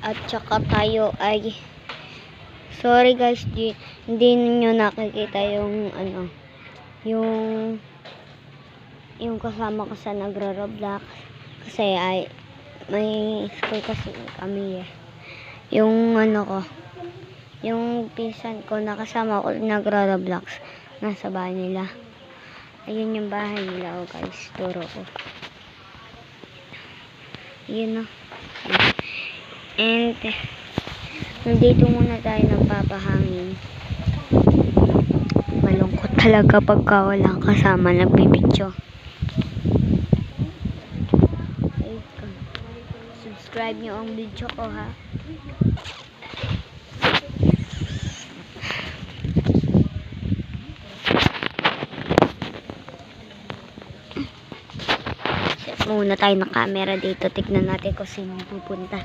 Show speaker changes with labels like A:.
A: At saka tayo ay sorry guys, hindi niyo nakikita yung ano, yung kasama ko sa nagro-roblox kasi ay may school kasi kami eh. Yung ano ko, yung pinsan ko na kasama ko nagro-roblox nasa bahay nila. Ayun yung bahay nila, oh guys, turo ko. Yun, no. And nandito muna tayo nagpapahangin. Malungkot talaga pagka walang kasama nagbibidyo. Subscribe nyo ang video ko, ha. Set muna tayo ng camera dito. Tignan natin kung sino pupunta.